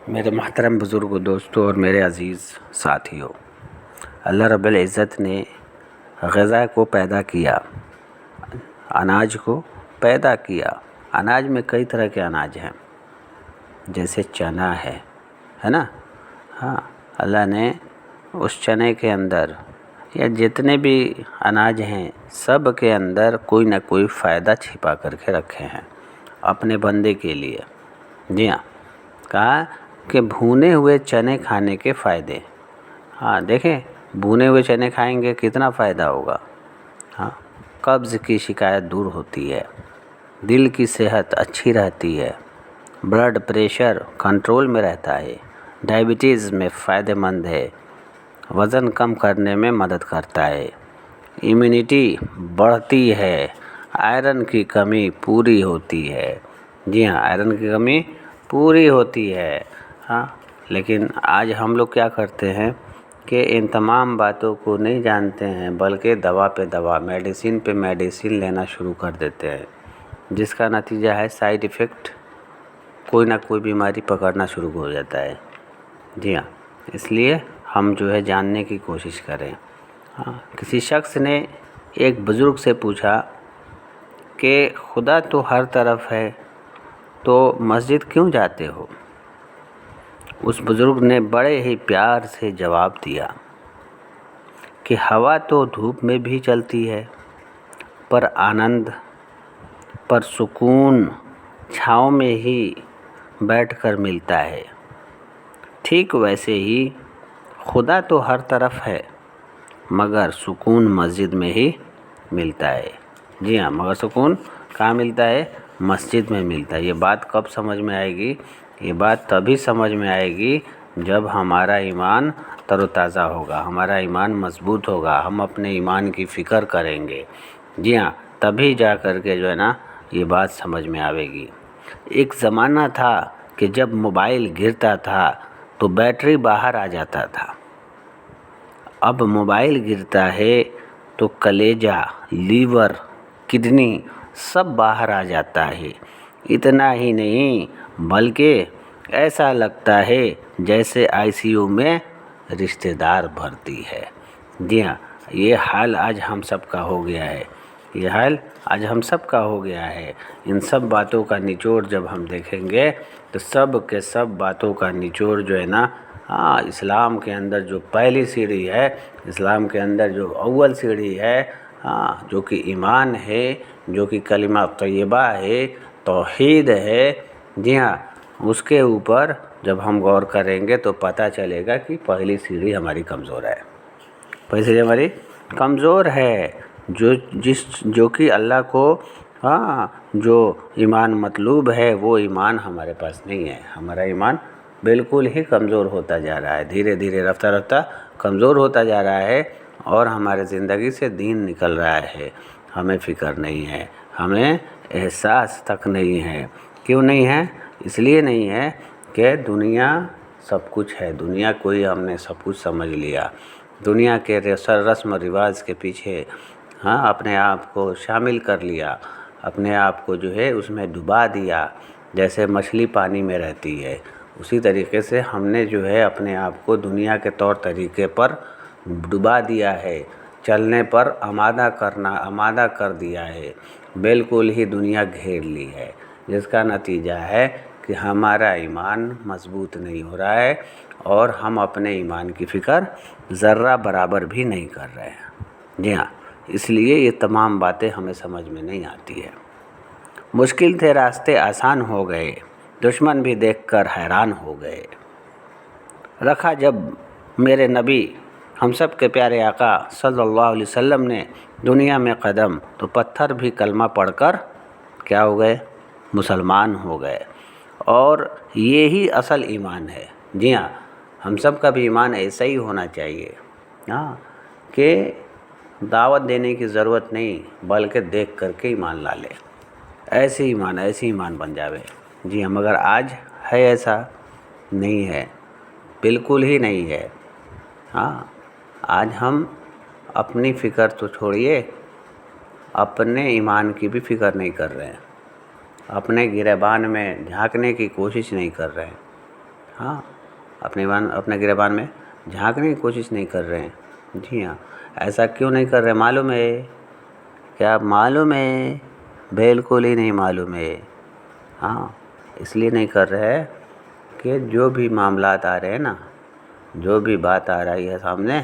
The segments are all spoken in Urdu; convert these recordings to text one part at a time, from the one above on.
میرے محترم بزرگوں، دوستوں اور میرے عزیز ساتھیوں، اللہ رب العزت نے غذا کو پیدا کیا، اناج کو پیدا کیا۔ اناج میں کئی طرح کے اناج ہیں، جیسے چنا ہے نا؟ ہاں، اللہ نے اس چنے کے اندر یا جتنے بھی اناج ہیں سب کے اندر کوئی نہ کوئی فائدہ چھپا کر کے رکھے ہیں اپنے بندے کے لیے۔ جی ہاں، کہا کہ بھونے ہوئے چنے کھانے کے فائدے۔ ہاں دیکھیں، بھونے ہوئے چنے کھائیں گے کتنا فائدہ ہوگا۔ ہاں، قبض کی شکایت دور ہوتی ہے، دل کی صحت اچھی رہتی ہے، بلڈ پریشر کنٹرول میں رہتا ہے، ڈائبٹیز میں فائدہ مند ہے، وزن کم کرنے میں مدد کرتا ہے، امیونٹی بڑھتی ہے، آئرن کی کمی پوری ہوتی ہے۔ جی ہاں، آئرن کی کمی پوری ہوتی ہے۔ ہاں، لیکن آج ہم لوگ کیا کرتے ہیں کہ ان تمام باتوں کو نہیں جانتے ہیں، بلکہ دوا پہ دوا، میڈیسن پہ میڈیسن لینا شروع کر دیتے ہیں، جس کا نتیجہ ہے سائیڈ ایفیکٹ، کوئی نہ کوئی بیماری پکڑنا شروع ہو جاتا ہے۔ جی ہاں، اس لیے ہم جاننے کی کوشش کریں۔ ہاں، کسی شخص نے ایک بزرگ سے پوچھا کہ خدا تو ہر طرف ہے، تو مسجد کیوں جاتے ہو؟ اس بزرگ نے بڑے ہی پیار سے جواب دیا کہ ہوا تو دھوپ میں بھی چلتی ہے، پر آنند، پر سکون چھاؤں میں ہی بیٹھ کر ملتا ہے۔ ٹھیک ویسے ہی خدا تو ہر طرف ہے، مگر سکون مسجد میں ہی ملتا ہے۔ جی ہاں، مگر سکون کہاں ملتا ہے؟ مسجد میں ملتا ہے۔ یہ بات کب سمجھ میں آئے گی؟ یہ بات تبھی سمجھ میں آئے گی جب ہمارا ایمان تر و تازہ ہوگا، ہمارا ایمان مضبوط ہوگا، ہم اپنے ایمان کی فکر کریں گے۔ جی ہاں، تبھی جا کر کے یہ بات سمجھ میں آئے گی۔ ایک زمانہ تھا کہ جب موبائل گرتا تھا تو بیٹری باہر آ جاتا تھا۔ اب موبائل گرتا ہے تو کلیجہ، لیور، کڈنی سب باہر آ جاتا ہے۔ اتنا ہی نہیں بلکہ ایسا لگتا ہے جیسے ICU میں رشتہ دار بھرتی ہے۔ جی ہاں، یہ حال آج ہم سب کا ہو گیا ہے، یہ حال آج ہم سب کا ہو گیا ہے۔ ان سب باتوں کا نچوڑ جب ہم دیکھیں گے تو سب کے سب باتوں کا نچوڑ اسلام کے اندر جو پہلی سیڑھی ہے، اسلام کے اندر جو اول سیڑھی ہے، جو کہ ایمان ہے، جو کہ کلمہ طیبہ ہے، توحید ہے۔ جی ہاں، اس کے اوپر جب ہم غور کریں گے تو پتہ چلے گا کہ پہلی سیڑھی ہماری کمزور ہے، پہلی سیڑھی ہماری کمزور ہے، جو کہ اللہ کو جو ایمان مطلوب ہے وہ ایمان ہمارے پاس نہیں ہے۔ ہمارا ایمان بالکل ہی کمزور ہوتا جا رہا ہے، دھیرے دھیرے رفتہ رفتہ کمزور ہوتا جا رہا ہے، اور ہمارے زندگی سے دین نکل رہا ہے۔ ہمیں فکر نہیں ہے، ہمیں احساس تک نہیں ہے۔ کیوں نہیں ہے؟ اس لیے نہیں ہے کہ دنیا سب کچھ ہے، دنیا کوئی ہم نے سب کچھ سمجھ لیا، دنیا کے رسم و رواج کے پیچھے اپنے آپ کو شامل کر لیا، اپنے آپ کو اس میں ڈبا دیا۔ جیسے مچھلی پانی میں رہتی ہے، اسی طریقے سے ہم نے اپنے آپ کو دنیا کے طور طریقے پر ڈبا دیا ہے، چلنے پر آمادہ کر دیا ہے، بالکل ہی دنیا گھیر لی ہے، جس کا نتیجہ ہے کہ ہمارا ایمان مضبوط نہیں ہو رہا ہے، اور ہم اپنے ایمان کی فکر ذرہ برابر بھی نہیں کر رہے ہیں۔ جی ہاں، اس لیے یہ تمام باتیں ہمیں سمجھ میں نہیں آتی ہے۔ مشکل تھے راستے آسان ہو گئے، دشمن بھی دیکھ کر حیران ہو گئے۔ رکھا جب میرے نبی ہم سب کے پیارے آقا صلی اللہ علیہ وسلم نے دنیا میں قدم، تو پتھر بھی کلمہ پڑھ کر کیا ہو گئے؟ مسلمان ہو گئے۔ اور یہی اصل ایمان ہے۔ جی ہاں، ہم سب کا بھی ایمان ایسا ہی ہونا چاہیے، کہ دعوت دینے کی ضرورت نہیں، بلکہ دیکھ کر کے ایمان لا لے، ایسے ایمان بن جاوے۔ جی ہاں، مگر آج ہے ایسا؟ نہیں ہے، بالکل ہی نہیں ہے۔ آج ہم اپنی فکر تو چھوڑیے، اپنے ایمان کی بھی فکر نہیں کر رہے ہیں، اپنے گریبان میں جھانکنے کی کوشش نہیں کر رہے ہیں۔ ہاں، اپنے گریبان میں جھانکنے کی کوشش نہیں کر رہے ہیں۔ جی ہاں، ایسا کیوں نہیں کر رہے معلوم ہے؟ کیا معلوم ہے؟ بالکل ہی نہیں معلوم ہے۔ ہاں، اس لیے نہیں کر رہے کہ جو بھی معاملات آ رہے ہیں نا، جو بھی بات آ رہی ہے سامنے،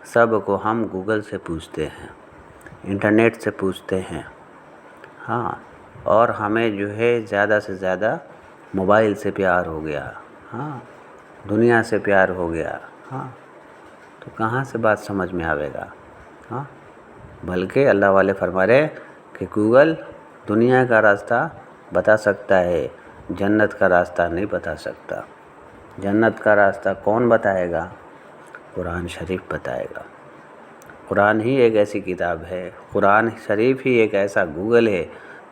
سب کو ہم گوگل سے پوچھتے ہیں، انٹرنیٹ سے پوچھتے ہیں۔ ہاں، اور ہمیں جو ہے زیادہ سے زیادہ موبائل سے پیار ہو گیا، ہاں، دنیا سے پیار ہو گیا۔ ہاں، تو کہاں سے بات سمجھ میں آئے گا؟ ہاں، بلکہ اللہ والے فرما رہے کہ گوگل دنیا کا راستہ بتا سکتا ہے، جنت کا راستہ نہیں بتا سکتا۔ جنت کا راستہ کون بتائے گا؟ قرآن شریف بتائے گا۔ قرآن ہی ایک ایسی کتاب ہے، قرآن شریف ہی ایک ایسا گوگل ہے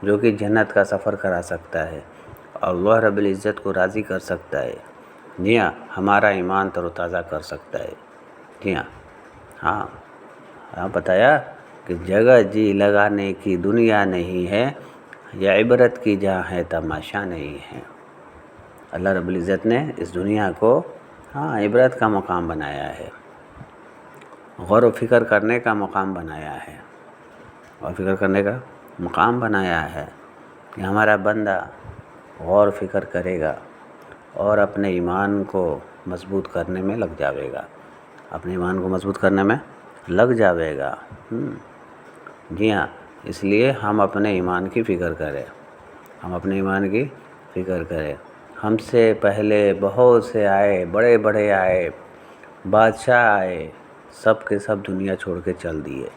جو کہ جنت کا سفر کرا سکتا ہے، اللہ رب العزت کو راضی کر سکتا ہے۔ جی ہاں، ہمارا ایمان تر و تازہ کر سکتا ہے۔ جی ہاں، ہاں بتایا کہ جگہ جی لگانے کی دنیا نہیں ہے، یہ عبرت کی جہاں ہے تماشا نہیں ہے۔ اللہ رب العزت نے اس دنیا کو عبرت کا مقام بنایا ہے، غور و فکر کرنے کا مقام بنایا ہے، غور و فکر کرنے کا مقام بنایا ہے کہ ہمارا بندہ غور و فکر کرے گا اور اپنے ایمان کو مضبوط کرنے میں لگ جاوے گا، اپنے ایمان کو مضبوط کرنے میں لگ جاوے گا۔ جی ہاں، اس لیے ہم اپنے ایمان کی فکر کریں، ہم اپنے ایمان کی فکر کریں۔ ہم سے پہلے بہت سے آئے، بڑے بڑے آئے، بادشاہ آئے، سب کے سب دنیا چھوڑ کے چل دیے۔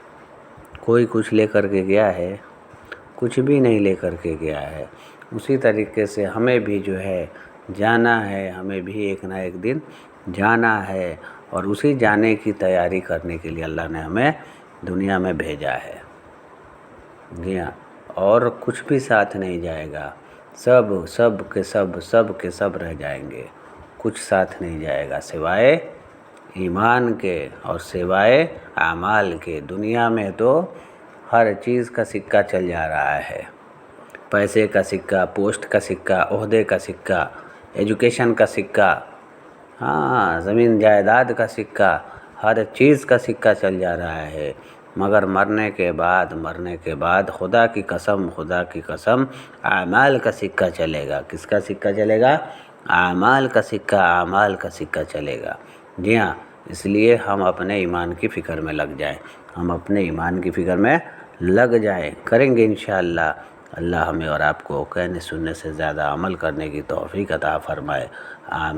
کوئی کچھ لے کر کے گیا ہے؟ کچھ بھی نہیں لے کر کے گیا ہے۔ اسی طریقے سے ہمیں بھی جو ہے جانا ہے، ہمیں بھی ایک نہ ایک دن جانا ہے، اور اسی جانے کی تیاری کرنے کے لیے اللہ نے ہمیں دنیا میں بھیجا ہے۔ جی ہاں، اور کچھ بھی ساتھ نہیں جائے گا، سب کے سب رہ جائیں گے، کچھ ساتھ نہیں جائے گا سوائے ایمان کے اور سوائے اعمال کے۔ دنیا میں تو ہر چیز کا سکہ چل جا رہا ہے، پیسے کا سکہ، پوسٹ کا سکہ، عہدے کا سکہ، ایجوکیشن کا سکہ، زمین جائیداد کا سکہ، ہر چیز کا سکہ چل جا رہا ہے، مگر مرنے کے بعد خدا کی قسم اعمال کا سکہ چلے گا۔ کس کا سکہ چلے گا؟ اعمال کا سکہ چلے گا۔ جی ہاں، اس لیے ہم اپنے ایمان کی فکر میں لگ جائیں، ہم اپنے ایمان کی فکر میں لگ جائیں، کریں گے انشاءاللہ۔ اللہ ہمیں اور آپ کو کہنے سننے سے زیادہ عمل کرنے کی توفیق عطا فرمائے، آمین۔